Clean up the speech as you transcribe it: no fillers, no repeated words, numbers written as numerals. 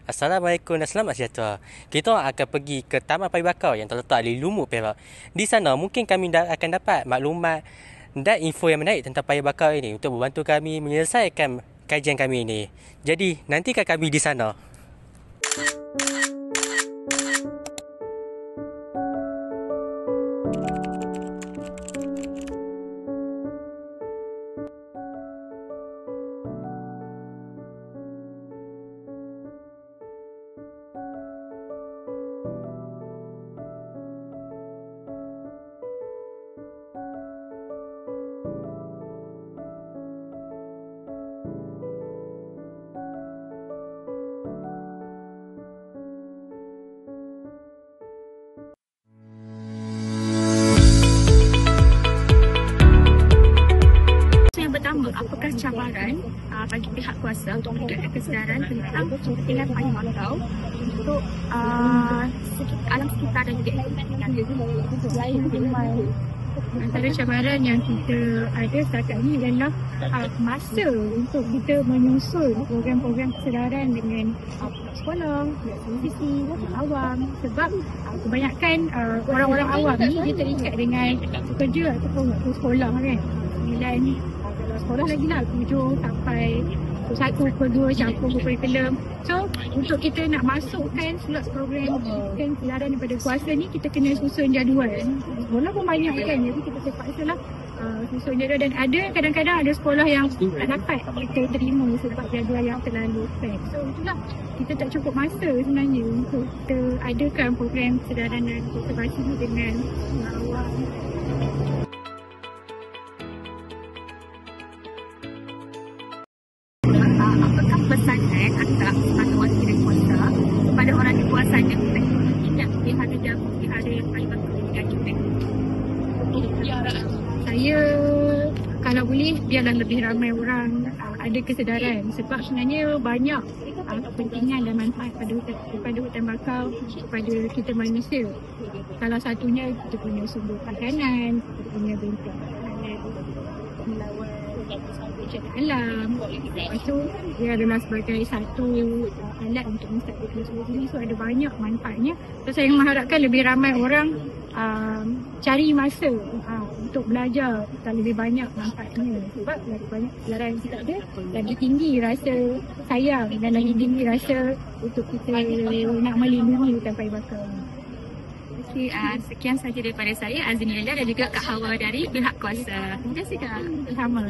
Assalamualaikum dan selamat sejahtera. Kita akan pergi ke Taman Pari Bakau yang terletak di Lumut, Perak. Di sana mungkin kami akan dapat maklumat dan info yang menarik tentang Pari Bakau ini untuk membantu kami menyelesaikan kajian kami ini. Jadi, nantikan kami di sana. Apakah cabaran bagi pihak kuasa untuk memberikan kesedaran tentang kepentingan Pari Bakau untuk alam sekitar dan juga lingkungan. Antara cabaran yang kita ada setakat ini adalah masa untuk kita menyusun program-program kesedaran dengan sekolah, aktiviti, awam. Sebab kebanyakan orang-orang awam ni dia terikat dengan kerja ataupun waktu sekolah kan. 9 sekolah lagi lah 7 sampai 1 per 2 campur kurikulum. So untuk kita nak masukkan slot program kesedaran daripada kuasa ni, kita kena susun jadual. Sekolah pun banyak kan, jadi kita terpaksa lah susun jadual. Dan ada kadang-kadang ada sekolah yang tak dapat kita terima sebab jadual yang terlalu pack. So itulah, kita tak cukup masa sebenarnya untuk kita adakan program kesedaran dan konservasi ni dengan awam. Apakah pesanan atau wakil dan kuasa kepada orang di kuasa yang tidak pelihara dan pelihara yang Pari Bakau dengan kita? Saya kalau boleh biarlah lebih ramai orang ada kesedaran, sebab sebenarnya banyak kepentingan dan manfaat kepada hutan bakau kepada kita manusia. Salah satunya kita punya sumber makanan, kita punya bentuk melawan alam. Lepas tu dia adalah sebagai satu alat untuk menstabilkan suhu bumi. So ada banyak manfaatnya. So saya mengharapkan lebih ramai orang cari masa untuk belajar dan lebih banyak manfaatnya. Sebab lagi banyak pelajaran yang kita ada, lagi tinggi rasa sayang dan lagi tinggi rasa untuk kita nak melindungi hutan Pari Bakau. Okay, sekian sahaja daripada saya, Azini Elia dan juga Kak Hawa dari pihak kuasa. Terima kasih Kak. Sama.